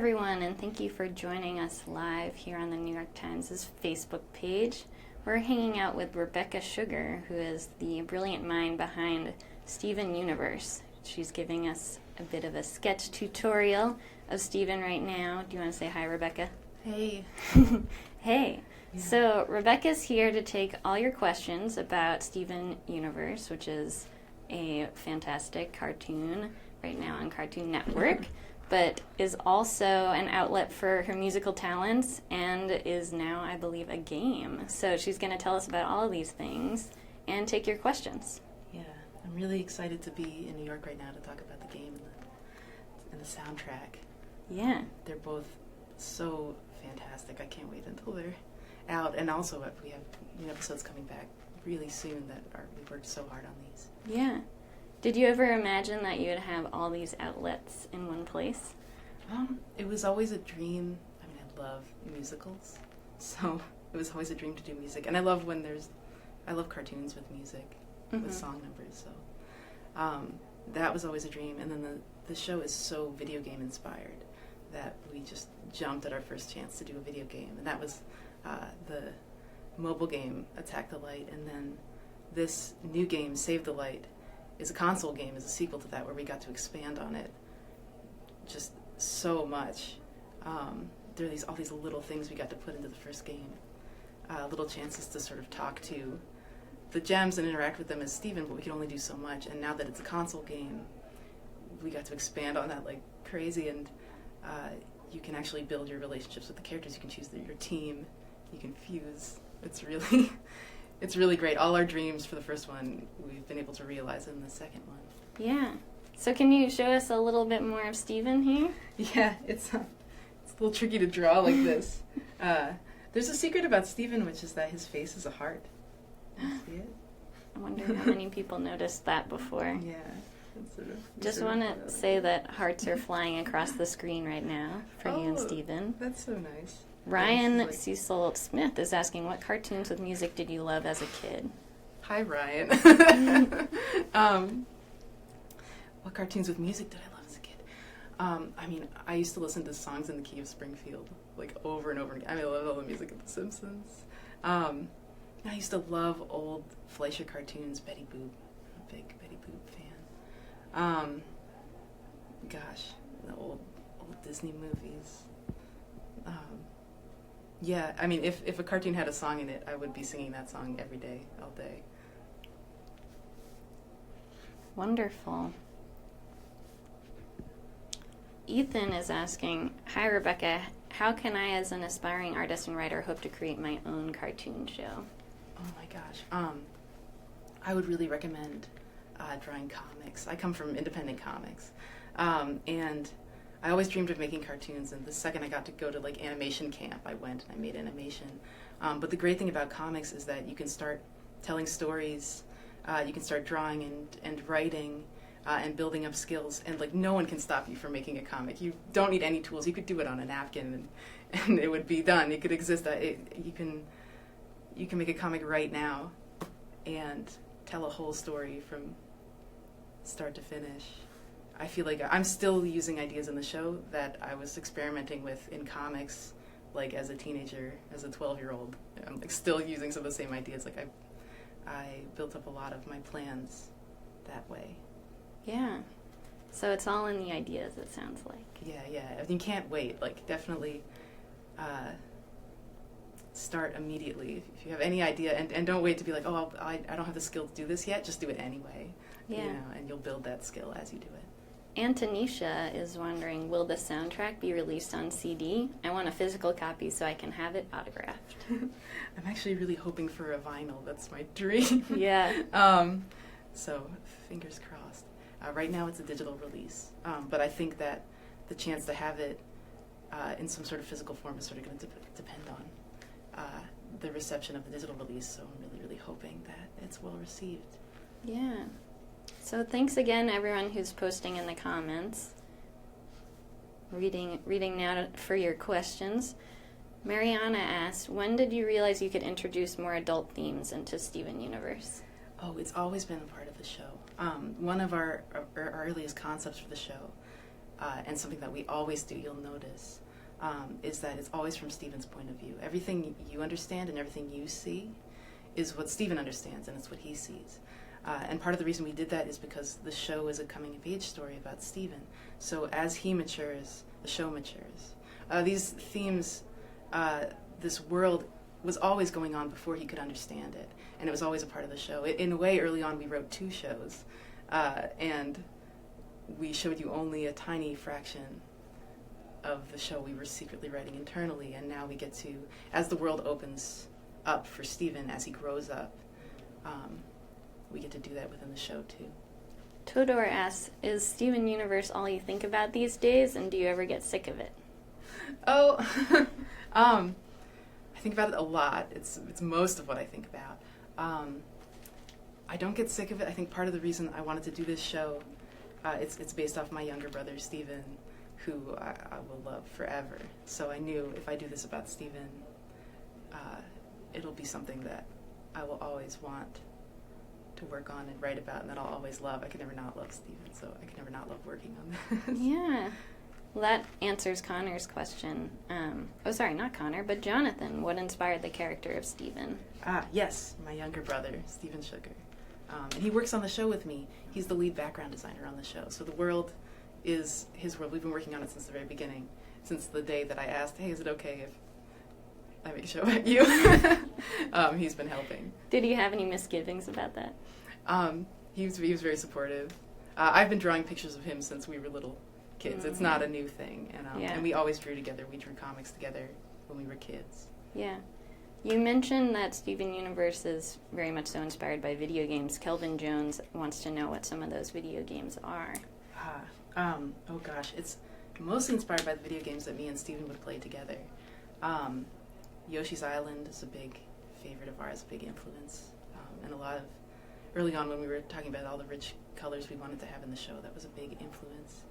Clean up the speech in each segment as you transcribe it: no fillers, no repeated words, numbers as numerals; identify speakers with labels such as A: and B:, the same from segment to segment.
A: everyone, and thank you for joining us live here on the New York Times' Facebook page. We're hanging out with Rebecca Sugar, who is the brilliant mind behind Steven Universe. She's giving us a bit of a sketch tutorial of Steven right now. Do you want to say hi, Rebecca?
B: Hey.
A: Hey.
B: Yeah.
A: So Rebecca's here to take all your questions about Steven Universe, which is a fantastic cartoon right now on Cartoon Network, but is also an outlet for her musical talents and is now, I believe, a game. So she's going to tell us about all of these things and take your questions.
B: Yeah, I'm really excited to be in New York right now to talk about the game and the soundtrack.
A: Yeah.
B: They're both so fantastic. I can't wait until they're out. And also, we have new episodes coming back really soon we worked so hard on these.
A: Yeah. Did you ever imagine that you would have all these outlets in one place?
B: It was always a dream. I mean, I love musicals, so it was always a dream to do music. And I love cartoons with music, with song numbers, so that was always a dream. And then the show is so video game inspired that we just jumped at our first chance to do a video game. And that was the mobile game, Attack the Light, and then this new game, Save the Light, is a console game, is a sequel to that, where we got to expand on it just so much. There are all these little things we got to put into the first game, little chances to sort of talk to the gems and interact with them as Steven, but we could only do so much. And now that it's a console game, we got to expand on that like crazy, and you can actually build your relationships with the characters. You can choose your team. You can fuse. It's really great. All our dreams for the first one, we've been able to realize in the second one.
A: Yeah. So can you show us a little bit more of Steven here?
B: Yeah, it's a little tricky to draw like this. There's a secret about Steven, which is that his face is a heart. You see it?
A: I wonder how many people noticed that before.
B: Yeah.
A: Just want to say that hearts are flying across the screen right now for you and Steven.
B: That's so nice.
A: Ryan Cecil Smith is asking, what cartoons with music did you love as a kid?
B: Hi, Ryan. What cartoons with music did I love as a kid? I mean, I used to listen to songs in the key of Springfield, like over and over again. I mean, I love all the music of The Simpsons. I used to love old Fleischer cartoons, Betty Boop. I'm a big Betty Boop fan. Gosh, the old Disney movies. Yeah, I mean, if a cartoon had a song in it, I would be singing that song every day, all day.
A: Wonderful. Ethan is asking, hi Rebecca, how can I as an aspiring artist and writer hope to create my own cartoon show?
B: Oh my gosh. I would really recommend drawing comics. I come from independent comics. And I always dreamed of making cartoons, and the second I got to go to like animation camp, I went and I made animation. But the great thing about comics is that you can start telling stories, you can start drawing and writing and building up skills, and like no one can stop you from making a comic. You don't need any tools. You could do it on a napkin and it would be done. It could exist. You can make a comic right now and tell a whole story from start to finish. I feel like I'm still using ideas in the show that I was experimenting with in comics, like as a teenager, as a 12-year-old. I'm like still using some of the same ideas. Like I built up a lot of my plans that way.
A: Yeah. So it's all in the ideas, it sounds like.
B: Yeah. You can't wait. Like definitely start immediately. If you have any idea, and don't wait to be like, oh, I don't have the skill to do this yet. Just do it anyway.
A: Yeah.
B: You know, and you'll build that skill as you do it.
A: Antonisha is wondering, will the soundtrack be released on CD? I want a physical copy so I can have it autographed.
B: I'm actually really hoping for a vinyl. That's my dream.
A: Yeah.
B: So fingers crossed. Right now it's a digital release, but I think that the chance to have it in some sort of physical form is sort of going to depend on the reception of the digital release. So I'm really, really hoping that it's well received.
A: Yeah. So thanks again, everyone who's posting in the comments. Reading now for your questions. Mariana asked, when did you realize you could introduce more adult themes into Steven Universe?
B: Oh, it's always been a part of the show. One of our earliest concepts for the show and something that we always do, you'll notice, is that it's always from Stephen's point of view. Everything you understand and everything you see is what Stephen understands, and it's what he sees. And part of the reason we did that is because the show is a coming-of-age story about Stephen. So as he matures, the show matures. These themes, this world was always going on before he could understand it, and it was always a part of the show. In a way, early on, we wrote 2 shows, and we showed you only a tiny fraction of the show we were secretly writing internally, and now we get to, as the world opens up for Stephen as he grows up, we get to do that within the show too.
A: Todor asks, is Steven Universe all you think about these days, and do you ever get sick of it?
B: Oh, I think about it a lot. It's most of what I think about. I don't get sick of it. I think part of the reason I wanted to do this show, it's based off my younger brother, Stephen, who I will love forever. So I knew if I do this about Stephen, it'll be something that I will always want to work on and write about, and that I'll always love. I can never not love Stephen, so I can never not love working on this.
A: Yeah. Well, that answers Connor's question. Sorry, not Connor, but Jonathan. What inspired the character of Stephen?
B: Yes, my younger brother, Stephen Sugar. And he works on the show with me. He's the lead background designer on the show. So the world is his world. We've been working on it since the very beginning, since the day that I asked, hey, is it okay if I make a show about you? He's been helping.
A: Did you have any misgivings about that?
B: He was very supportive. I've been drawing pictures of him since we were little kids. It's not a new thing. And we always drew together. We drew comics together when we were kids.
A: Yeah. You mentioned that Steven Universe is very much so inspired by video games. Kelvin Jones wants to know what some of those video games are.
B: Oh gosh, it's mostly inspired by the video games that me and Steven would play together. Yoshi's Island is a big favorite of ours, a big influence. And a lot of, early on when we were talking about all the rich colors we wanted to have in the show, that was a big influence.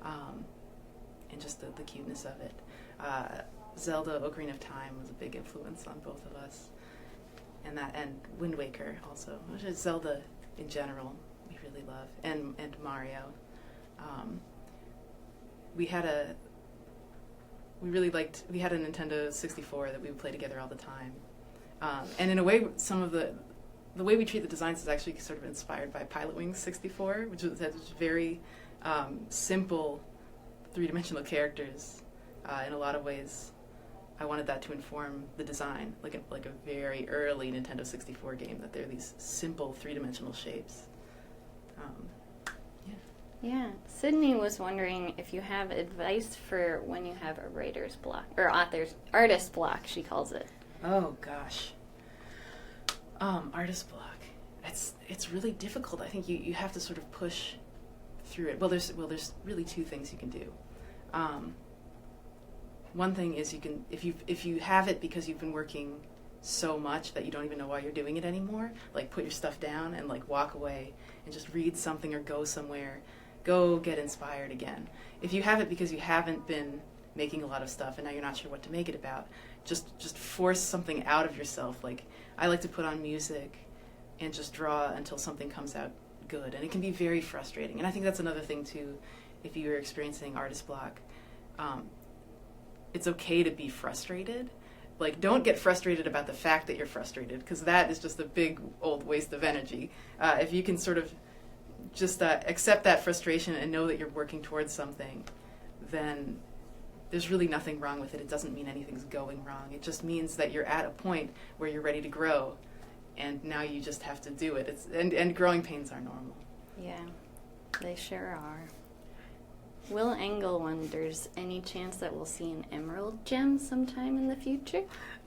B: And just the cuteness of it. Zelda Ocarina of Time was a big influence on both of us. And Wind Waker also, which is Zelda in general, we really love. And Mario. We had a Nintendo 64 that we would play together all the time. And in a way, some of the way we treat the designs is actually sort of inspired by Pilotwings 64, which was very simple three-dimensional characters. In a lot of ways, I wanted that to inform the design, like a very early Nintendo 64 game, that they're these simple three-dimensional shapes.
A: Yeah. Sydney was wondering if you have advice for when you have a writer's block, or artist block, she calls it.
B: Oh gosh. Artist block. It's really difficult. I think you have to sort of push through it. Well, there's really 2 things you can do. One thing is you can, if you have it because you've been working so much that you don't even know why you're doing it anymore, like put your stuff down and like walk away and just read something or go somewhere, go get inspired again. If you have it because you haven't been making a lot of stuff and now you're not sure what to make it about, just force something out of yourself. Like I like to put on music and just draw until something comes out good, and it can be very frustrating. And I think that's another thing too, if you're experiencing artist block, it's okay to be frustrated. Like, don't get frustrated about the fact that you're frustrated, because that is just a big old waste of energy. If you can sort of just accept that frustration and know that you're working towards something, then there's really nothing wrong with it. It doesn't mean anything's going wrong. It just means that you're at a point where you're ready to grow, and now you just have to do it. And growing pains are normal.
A: Yeah, they sure are. Will Engel wonders, any chance that we'll see an emerald gem sometime in the future?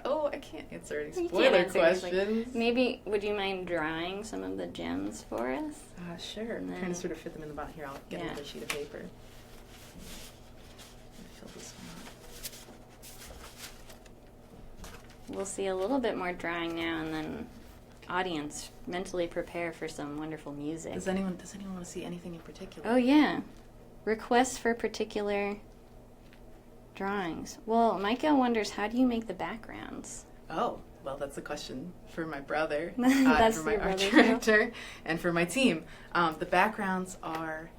B: Oh, I can't answer any spoiler questions.
A: Maybe, would you mind drawing some of the gems for us?
B: Sure. I'm trying to sort of fit them in the bottom. Here, I'll get another sheet of paper. Fill this one up.
A: We'll see a little bit more drawing now, and then audience, mentally prepare for some wonderful music.
B: Does anyone want to see anything in particular?
A: Oh, yeah. Requests for particular drawings. Well, Micah wonders, how do you make the backgrounds?
B: Oh, well, that's a question for my brother,
A: That's
B: for my
A: your
B: art
A: brother,
B: director, and for my team. The backgrounds are,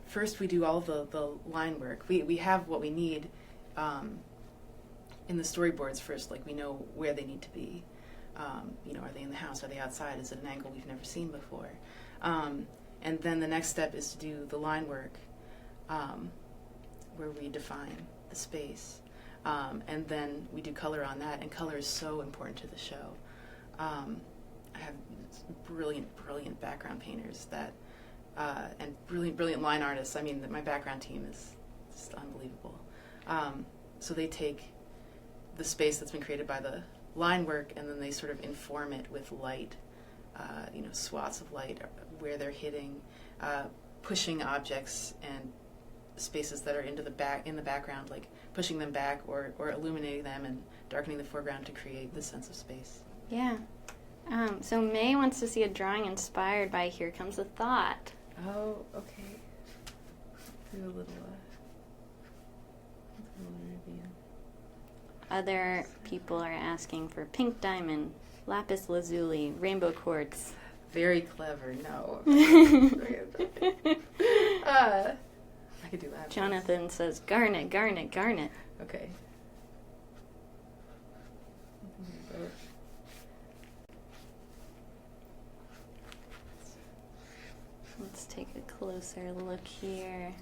B: first we do all the line work. We have what we need in the storyboards first. Like, we know where they need to be. Are they in the house? Are they outside? Is it an angle we've never seen before? And then the next step is to do the line work, where we define the space. And then we do color on that, and color is so important to the show. I have brilliant background painters that, and brilliant line artists. I mean, my background team is just unbelievable. So they take the space that's been created by the line work, and then they sort of inform it with light, swaths of light where they're hitting, pushing objects and spaces that are in the background, like pushing them back or illuminating them and darkening the foreground to create this sense of space.
A: Yeah. So May wants to see a drawing inspired by Here Comes a Thought.
B: Oh, okay. Do a little review.
A: Other people are asking for pink diamond, lapis lazuli, rainbow quartz.
B: Very clever. No. I could do that.
A: Jonathan says garnet, garnet, garnet.
B: Okay.
A: Let's take a closer look here.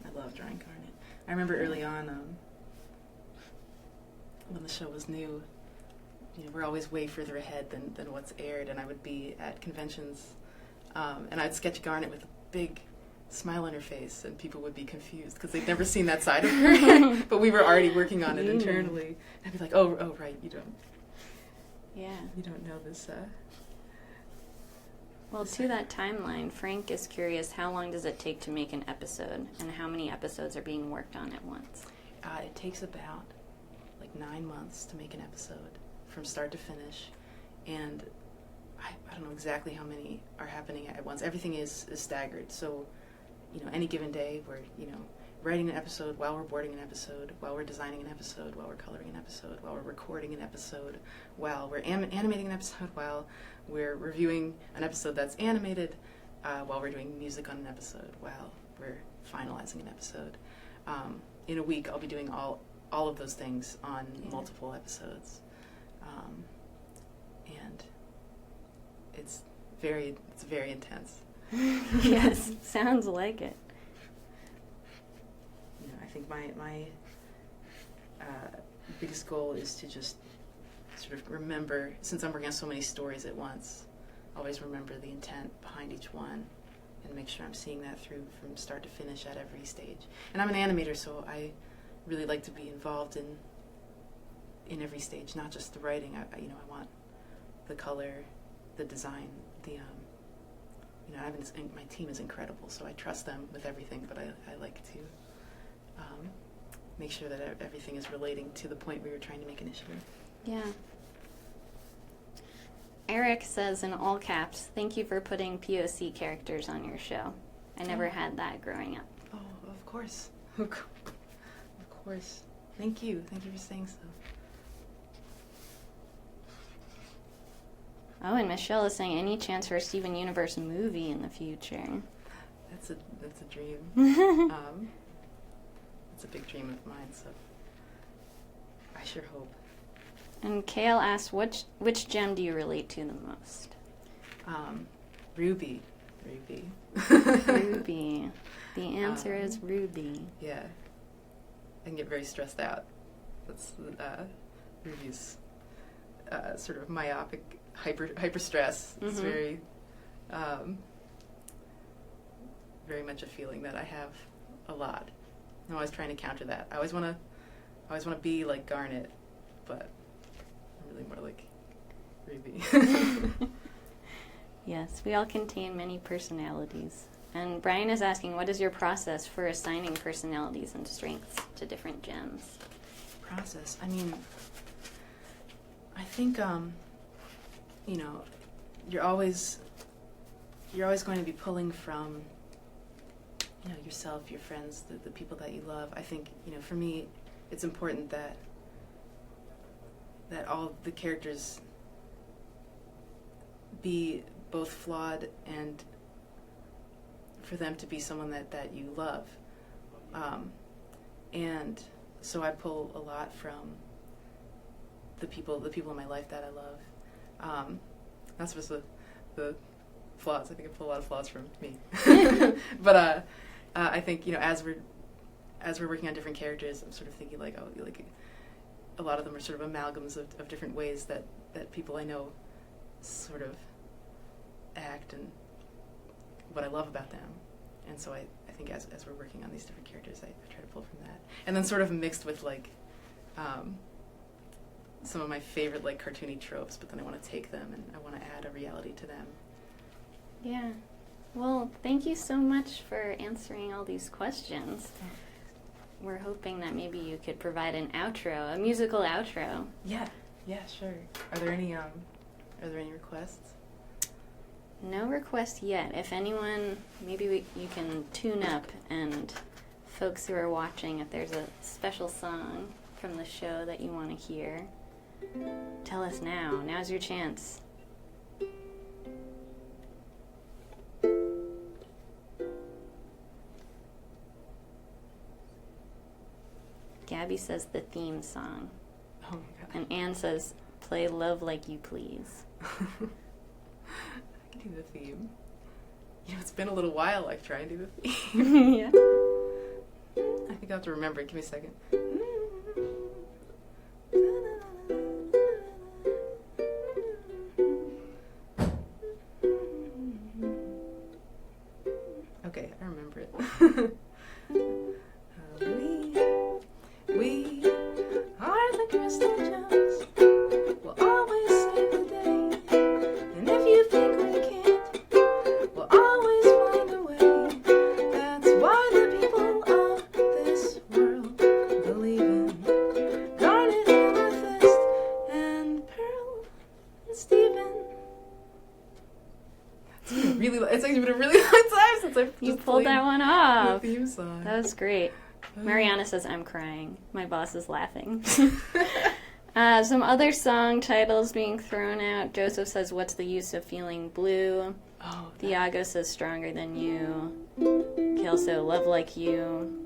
B: I love drawing garnet. I remember early on, when the show was new, we're always way further ahead than what's aired, and I would be at conventions, and I'd sketch Garnet with a big smile on her face, and people would be confused because they'd never seen that side of her, but we were already working on it internally. And I'd be like, oh, right, you don't know this.
A: Well, to that timeline, Frank is curious, how long does it take to make an episode, and how many episodes are being worked on at once?
B: It takes about 9 months to make an episode from start to finish, and I don't know exactly how many are happening at once. Everything is staggered, so any given day we're writing an episode while we're boarding an episode, while we're designing an episode, while we're coloring an episode, while we're recording an episode, while we're animating an episode, while we're reviewing an episode that's animated, while we're doing music on an episode, while we're finalizing an episode. In a week I'll be doing all of those things on multiple episodes, and it's very intense.
A: Yes, sounds like it.
B: I think my biggest goal is to just sort of remember, since I'm working on so many stories at once, always remember the intent behind each one and make sure I'm seeing that through from start to finish at every stage. And I'm an animator, so I really like to be involved in every stage, not just the writing. I want the color, the design, my team is incredible, so I trust them with everything, but I like to make sure that everything is relating to the point we were trying to make initially.
A: Yeah. Eric says in all caps, "Thank you for putting POC characters on your show. I never had that growing up."
B: Oh, of course. Of course. Thank you. Thank you for saying so.
A: Oh, and Michelle is saying, any chance for a Steven Universe movie in the future?
B: That's a dream. It's a big dream of mine, so I sure hope.
A: And Kale asks, which gem do you relate to the most?
B: Ruby.
A: Ruby. The answer is Ruby.
B: Yeah. I can get very stressed out. That's Ruby's sort of myopic hyper stress. It's very much a feeling that I have a lot. I'm always trying to counter that. I always want to be like Garnet, but I'm really more like Ruby.
A: Yes, we all contain many personalities. And Brian is asking, what is your process for assigning personalities and strengths to different gems?
B: process. I mean, I think you know, you're always going to be pulling from, you know, yourself, your friends, the people that you love. I think, you know, for me, it's important that all the characters be both flawed and for them to be someone that you love. And so I pull a lot from the people in my life that I love. Not supposed to the flaws. I think I pull a lot of flaws from me. But I think, you know, as we're working on different characters, I'm sort of thinking like, oh, like a lot of them are sort of amalgams of different ways that people I know sort of act and what I love about them. And so I think as we're working on these different characters, I try to pull from that. And then sort of mixed with like some of my favorite like cartoony tropes, but then I want to take them and I want to add a reality to them.
A: Yeah. Well, thank you so much for answering all these questions. We're hoping that maybe you could provide an outro, a musical outro.
B: Yeah, sure. Are there any requests?
A: No requests yet. If anyone, maybe you can tune up, and folks who are watching, if there's a special song from the show that you want to hear, tell us now. Now's your chance. Gabby says the theme song.
B: Oh my god.
A: And Anne says, play Love Like You Please.
B: I can do the theme. You know, it's been a little while I've tried to do the theme.
A: Yeah.
B: I think I'll have to remember it. Give me a second. Okay, I remember it. We are the crystal gems. We'll always save the day. And if you think we can't, we'll always find a way. That's why the people of this world believe in garnet, amethyst, and pearl and Stephen. It's actually been a really long time since I've
A: You pulled that one off.
B: the theme song.
A: That was great. Mariana says, I'm crying. My boss is laughing. Some other song titles being thrown out. Joseph says, what's the use of feeling blue?
B: Oh,
A: Thiago says, stronger than you. Kelso, love like you.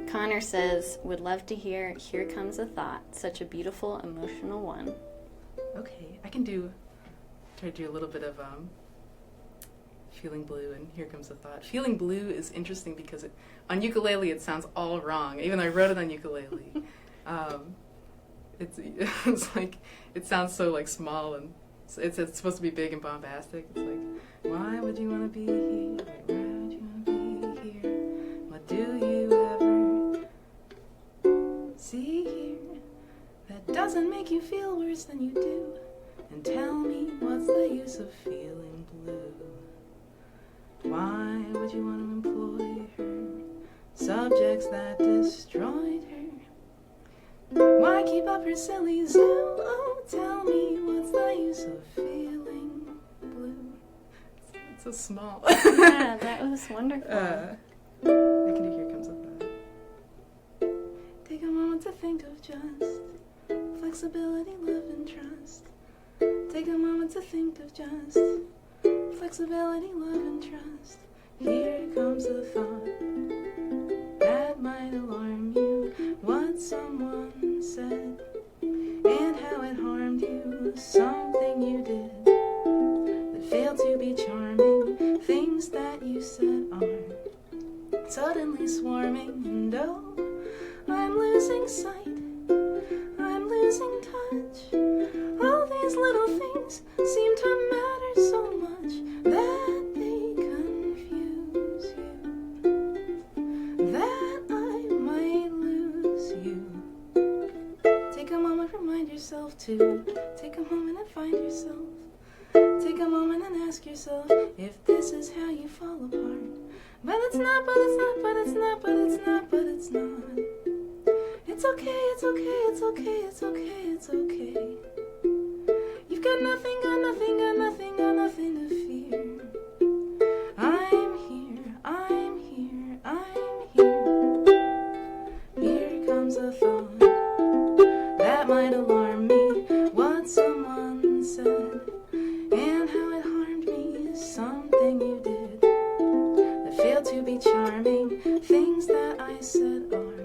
A: Connor says, would love to hear Here Comes a Thought. Such a beautiful, emotional one.
B: Okay, I can try to do a little bit of Feeling Blue and Here Comes a Thought. Feeling Blue is interesting because on ukulele it sounds all wrong, even though I wrote it on ukulele. It's like, it sounds so like small and it's supposed to be big and bombastic. It's like, why would you want to be here? Why would you want to be here? What do you ever see here that doesn't make you feel worse than you do? And tell me, what's the use of feeling blue? Why would you want to employ her? Subjects that destroyed her. Why keep up her silly zoo? Oh, tell me, what's the use of feeling blue? It's so small.
A: Yeah, that was wonderful.
B: I can do Here Comes a Thought. Take a moment to think of just flexibility, love, and trust. Take a moment to think of just flexibility, love, and trust. Here comes a thought that might alarm you. What someone said and how it harmed you. Something you did that failed to be charming. Things that you said are suddenly swarming. And oh, I'm losing sight, I'm losing touch. All these little things seem to matter so much that they confuse you, that I might lose you. Take a moment, remind yourself to take a moment and find yourself. Take a moment and ask yourself if this is how you fall apart. But it's not, but it's not, but it's not, but it's not, but it's not. It's okay, it's okay, it's okay, it's okay, it's okay. You've got nothing, got nothing, got nothing, got nothing to fear. I'm here, I'm here, I'm here. Here comes a thought that might alarm me. What someone said and how it harmed me is something you did that failed to be charming. Things that I said are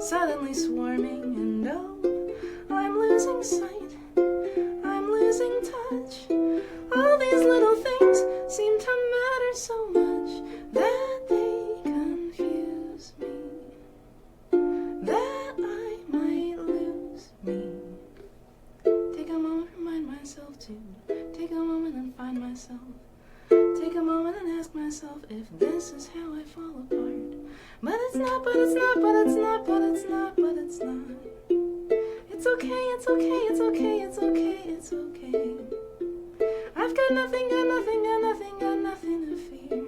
B: suddenly swarming, and oh, I'm losing sight, I'm losing touch. All these little things seem to matter so much that they confuse me, that I might lose me. Take a moment, remind myself to take a moment and find myself. Take a moment and ask myself if this is how I fall apart. But it's not, but it's not, but it's not, but it's not, but it's not. It's okay, it's okay, it's okay, it's okay, it's okay. I've got nothing, got nothing, got nothing, got nothing to fear.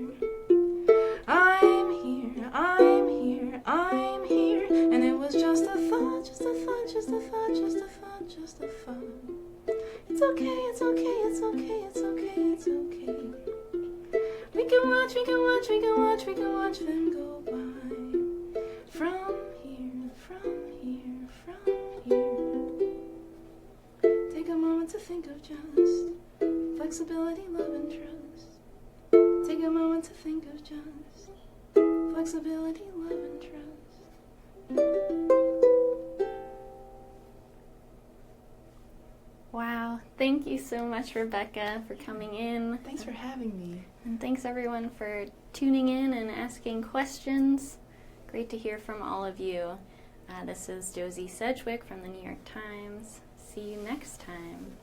B: I'm here, I'm here, I'm here. And it was just a thought, just a thought, just a thought, just a thought, just a thought. It's okay, it's okay, it's okay, it's okay, it's okay. We can watch, we can watch, we can watch, we can watch them go by. From here, from here, from here. Take a moment to think of just flexibility, love, and trust. Take a moment to think of just flexibility, love, and trust.
A: Wow. Thank you so much, Rebecca, for coming in.
B: Thanks for having me.
A: And thanks, everyone, for tuning in and asking questions. Great to hear from all of you. This is Josie Sedgwick from the New York Times. See you next time.